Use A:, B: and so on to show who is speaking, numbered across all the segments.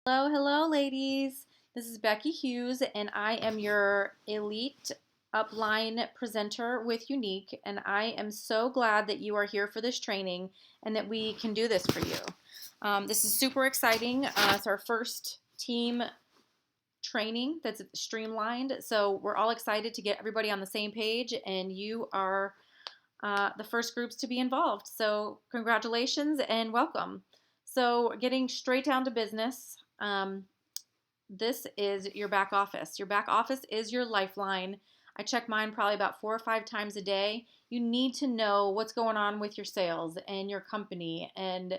A: Hello, hello, ladies. This is Becky Hughes, and I am your elite upline presenter with Younique. And I am so glad that you are here for this training and that we can do this for you. This is super exciting. It's our first team training that's streamlined. So we're all excited to get everybody on the same page, and you are the first groups to be involved. So congratulations and welcome. So getting straight down to business. This is your back office. Your back office is your lifeline. I check mine probably about 4 or 5 times a day. You need to know what's going on with your sales and your company, and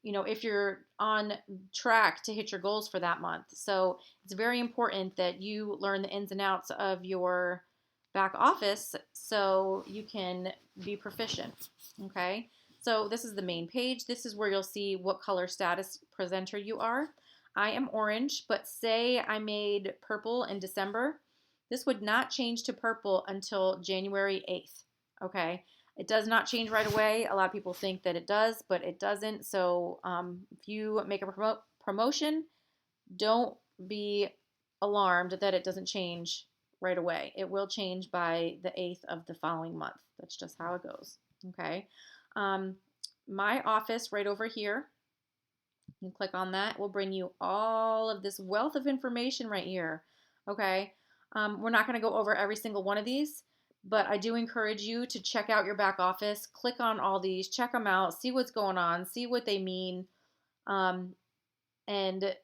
A: if you're on track to hit your goals for that month. So it's very important that you learn the ins and outs of your back office so you can be proficient. Okay. So this is the main page. This is where you'll see what color status presenter you are. I am orange, but say I made purple in December, this would not change to purple until January 8th, okay? It does not change right away. A lot of people think that it does, but it doesn't. So if you make a promotion, don't be alarmed that it doesn't change right away. It will change by the 8th of the following month. That's just how it goes, okay? My office right over here, you click on that. It will bring you all of this wealth of information right here. Okay. We're not going to go over every single one of these, but I do encourage you to check out your back office. Click on all these, check them out, see what's going on, see what they mean, and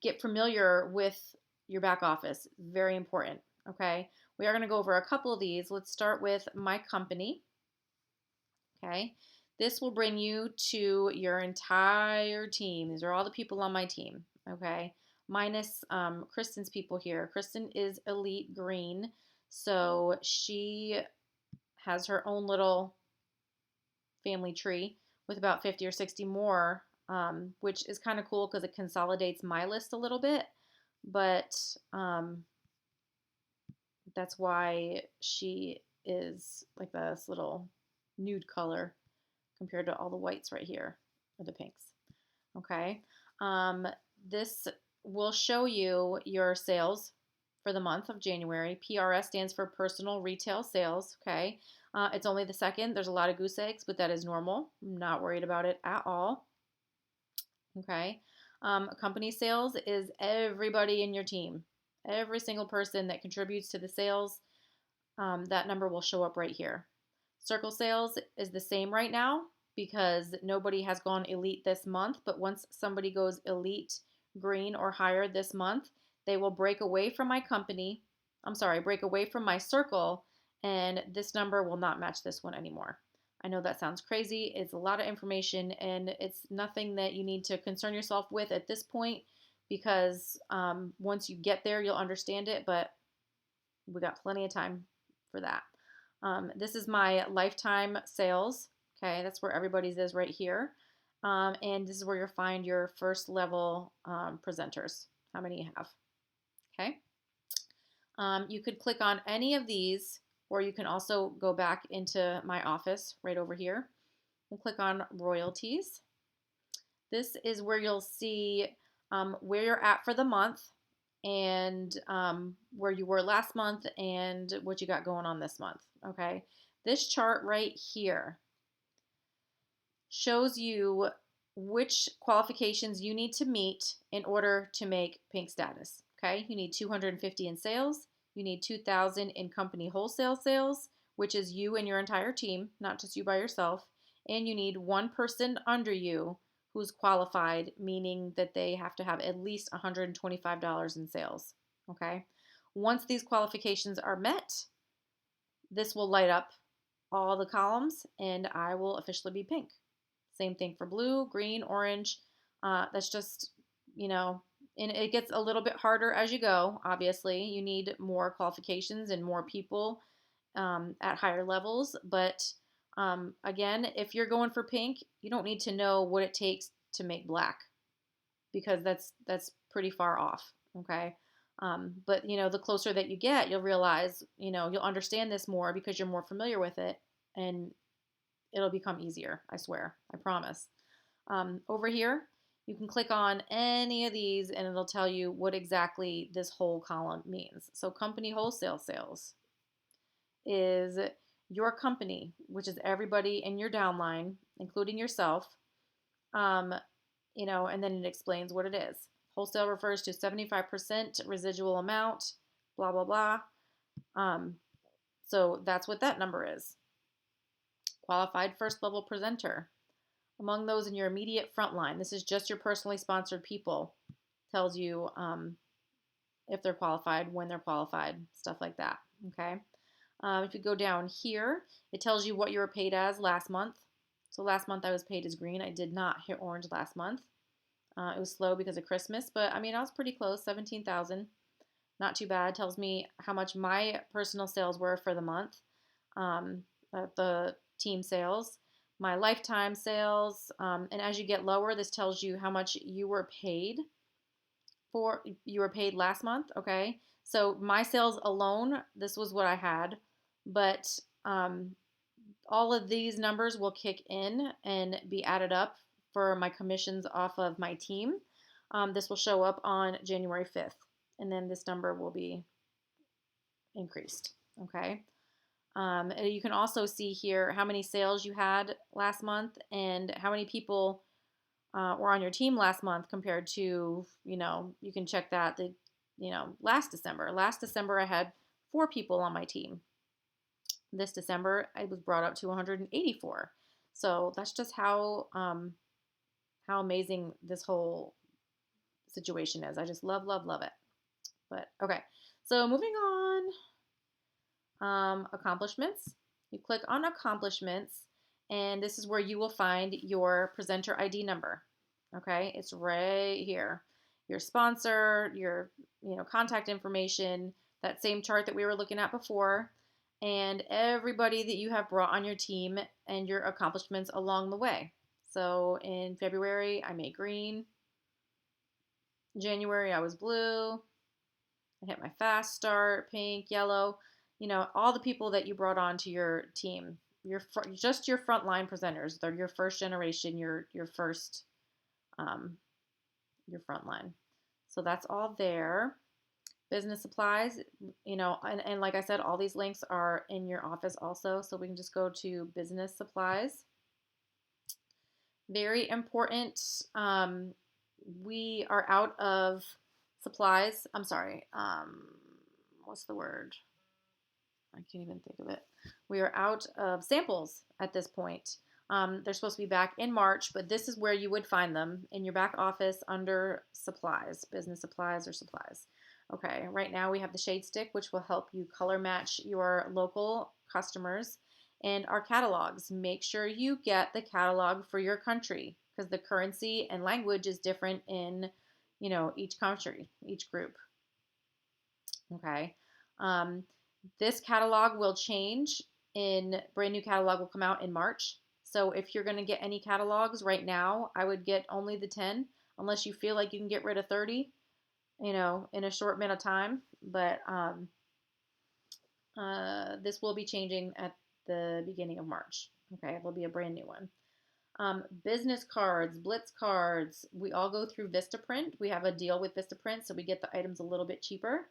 A: get familiar with your back office. Very important. Okay. We are going to go over a couple of these. Let's start with my company. Okay. This will bring you to your entire team. These are all the people on my team, okay? Minus Kristen's people here. Kristen is Elite Green, so she has her own little family tree with about 50 or 60 more, which is kind of cool because it consolidates my list a little bit, but that's why she is like this little nude color compared to all the whites right here, or the pinks. Okay. This will show you your sales for the month of January. PRS stands for personal retail sales. Okay. It's only the second. There's a lot of goose eggs, but that is normal. I'm not worried about it at all. Okay. Company sales is everybody in your team. Every single person that contributes to the sales, that number will show up right here. Circle sales is the same right now because nobody has gone elite this month, but once somebody goes elite green or higher this month, they will break away from my company. Break away from my circle, and this number will not match this one anymore. I know that sounds crazy. It's a lot of information, and it's nothing that you need to concern yourself with at this point because once you get there, you'll understand it, but we got plenty of time for that. This is my lifetime sales. Okay, that's where everybody's is right here. And this is where you'll find your first level presenters, how many you have. Okay. You could click on any of these, or you can also go back into my office right over here. We'll click on royalties. This is where you'll see where you're at for the month and where you were last month and what you got going on this month. Okay. This chart right here shows you which qualifications you need to meet in order to make pink status. Okay, you need 250 in sales, you need 2,000 in company wholesale sales, which is you and your entire team, not just you by yourself, and you need one person under you who's qualified, meaning that they have to have at least $125 in sales. Okay, once these qualifications are met, this will light up all the columns and I will officially be pink. Same thing for blue, green, orange. That's just, and it gets a little bit harder as you go. Obviously, you need more qualifications and more people at higher levels. But again, if you're going for pink, you don't need to know what it takes to make black because that's pretty far off. Okay. But the closer that you get, you'll realize, you'll understand this more because you're more familiar with it, and it'll become easier. I swear. I promise. Over here, You can click on any of these and it'll tell you what exactly this whole column means. So company wholesale sales is your company, which is everybody in your downline, including yourself, um, and then it explains what it is. Wholesale refers to 75% residual amount, blah, blah, blah. So that's what that number is. Qualified first level presenter. Among those in your immediate front line, this is just your personally sponsored people. Tells you if they're qualified, when they're qualified, stuff like that. Okay. If you go down here, it tells you what you were paid as last month. So last month I was paid as green. I did not hit orange last month. It was slow because of Christmas, but I mean, I was pretty close, 17,000. Not too bad. Tells me how much my personal sales were for the month, the team sales, my lifetime sales, and as you get lower, this tells you how much you were paid last month. Okay, so my sales alone, this was what I had, but all of these numbers will kick in and be added up for my commissions off of my team. This will show up on January 5th, and then this number will be increased. Okay. You can also see here how many sales you had last month and how many people were on your team last month compared to, you can check that last December. Last December, I had 4 people on my team. This December, I was brought up to 184. So that's just how amazing this whole situation is. I just love, love, love it. But okay, so moving on, accomplishments. You click on accomplishments, and this is where you will find your presenter ID number. Okay, it's right here. Your sponsor, your contact information, that same chart that we were looking at before, and everybody that you have brought on your team and your accomplishments along the way. So in February, I made green. January, I was blue. I hit my fast start, pink, yellow. All the people that you brought onto your team, just your frontline presenters. They're your first generation, your first, your frontline. So that's all there. Business supplies, and like I said, all these links are in your office also. So we can just go to business supplies. Very important. We are out of supplies. I'm sorry. What's the word? I can't even think of it. We are out of samples at this point. They're supposed to be back in March, but this is where you would find them in your back office under supplies, business supplies or supplies. Okay, right now we have the shade stick, which will help you color match your local customers, and our catalogs. Make sure you get the catalog for your country because the currency and language is different in, each country, each group. Okay. This catalog will change brand new catalog will come out in March. So if you're going to get any catalogs right now, I would get only the 10 unless you feel like you can get rid of 30, in a short amount of time. But this will be changing at the beginning of March. Okay, it'll be a brand new one. Business cards, Blitz cards, we all go through Vistaprint. We have a deal with Vistaprint, so we get the items a little bit cheaper.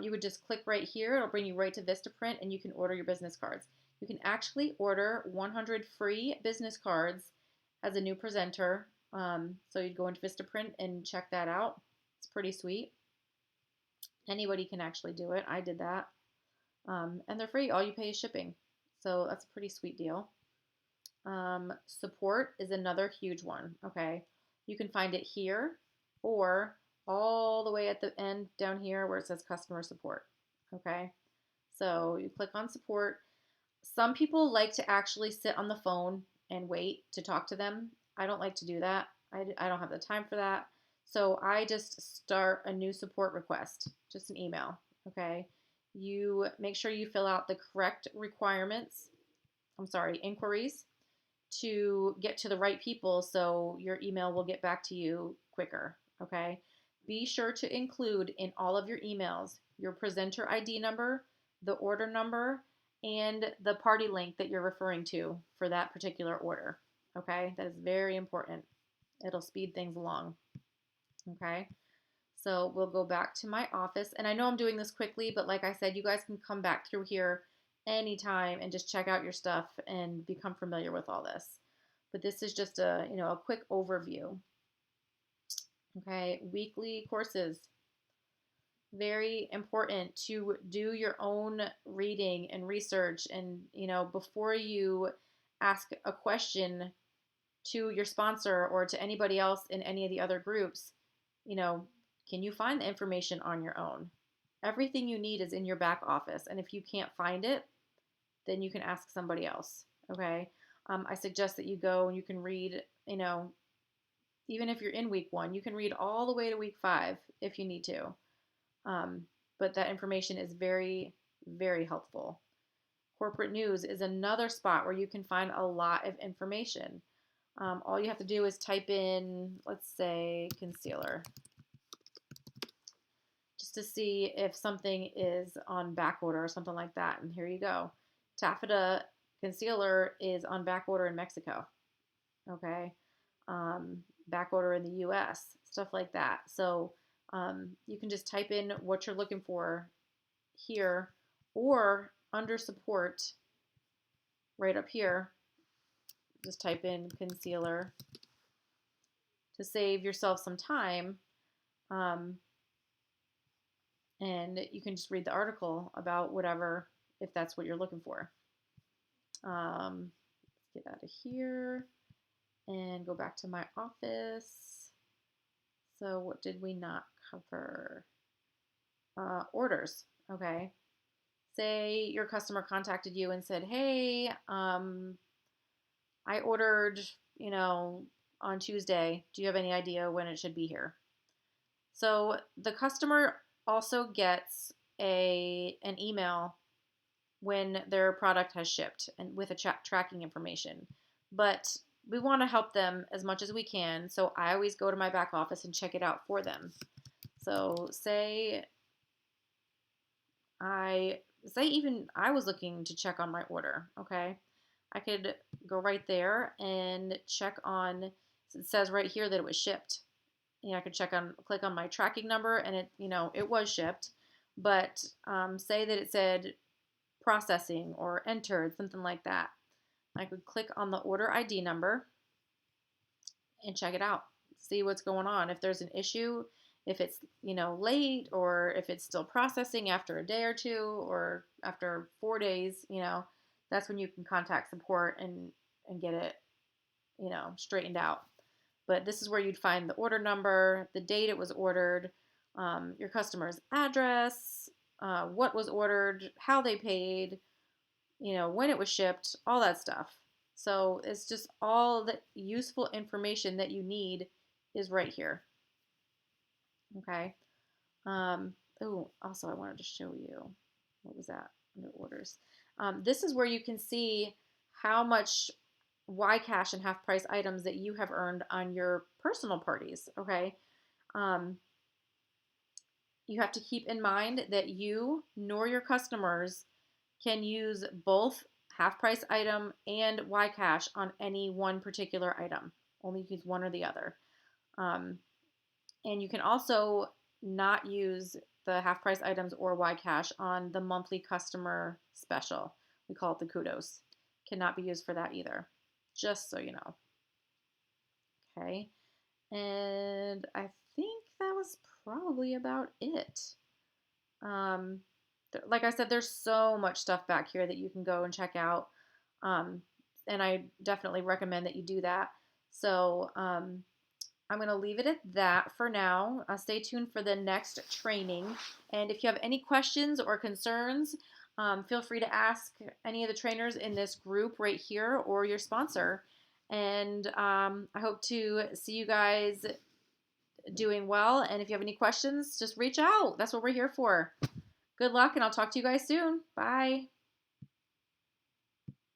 A: You would just click right here. It'll bring you right to Vistaprint, and you can order your business cards. You can actually order 100 free business cards as a new presenter. So you'd go into Vistaprint and check that out. It's pretty sweet. Anybody can actually do it. I did that. And they're free. All you pay is shipping. So that's a pretty sweet deal. Support is another huge one. Okay. You can find it here or all the way at the end down here where it says customer support. Okay. So you click on support. Some people like to actually sit on the phone and wait to talk to them. I don't like to do that. I don't have the time for that. So I just start a new support request, just an email. Okay. You make sure you fill out the correct inquiries to get to the right people so your email will get back to you quicker. Okay. Be sure to include in all of your emails your presenter ID number, the order number, and the party link that you're referring to for that particular order. Okay, that is very important. It'll speed things along. Okay. So we'll go back to my office. And I know I'm doing this quickly, but like I said, you guys can come back through here anytime and just check out your stuff and become familiar with all this. But this is just a quick overview. Okay, weekly courses. Very important to do your own reading and research, and before you ask a question to your sponsor or to anybody else in any of the other groups, can you find the information on your own? Everything you need is in your back office, and if you can't find it, then you can ask somebody else. Okay. I suggest that you go and you can read, even if you're in week 1, you can read all the way to week 5 if you need to. But that information is very, very helpful. Corporate news is another spot where you can find a lot of information. All you have to do is type in, let's say, concealer, just to see if something is on back order or something like that. And here you go. Taffeta concealer is on back order in Mexico. Okay. Back order in the US, stuff like that. So you can just type in what you're looking for here, or under support right up here, just type in concealer to save yourself some time. And you can just read the article about whatever, if that's what you're looking for. Let's get out of here and go back to my office. So what did we not cover? Orders. Okay. Say your customer contacted you and said, hey, I ordered, on Tuesday. Do you have any idea when it should be here? So the customer also gets an email when their product has shipped and with a tracking information. But we want to help them as much as we can. So I always go to my back office and check it out for them. So say I was looking to check on my order, okay? I could go right there and check on, it says right here that it was shipped. I could click on my tracking number, and it was shipped. But say that it said processing or entered, something like that. I could click on the order ID number and check it out, see what's going on. If there's an issue, if it's late, or if it's still processing after a day or two, or after 4 days, that's when you can contact support and get it straightened out. But this is where you'd find the order number, the date it was ordered, your customer's address, what was ordered, how they paid, when it was shipped, all that stuff. So it's just all the useful information that you need is right here. Okay. Also I wanted to show you, what was that under orders? This is where you can see how much Ycash and half price items that you have earned on your personal parties. Okay. You have to keep in mind that you nor your customers can use both half price item and Ycash on any one particular item. Only use one or the other. And you can also not use the half price items or Ycash on the monthly customer special. We call it the kudos. Cannot be used for that either. Just so you know. Okay. And I think that was probably about it. Like I said, there's so much stuff back here that you can go and check out. And I definitely recommend that you do that. So I'm going to leave it at that for now. Stay tuned for the next training. And if you have any questions or concerns, feel free to ask any of the trainers in this group right here or your sponsor. And I hope to see you guys doing well. And if you have any questions, just reach out. That's what we're here for. Good luck, and I'll talk to you guys soon. Bye.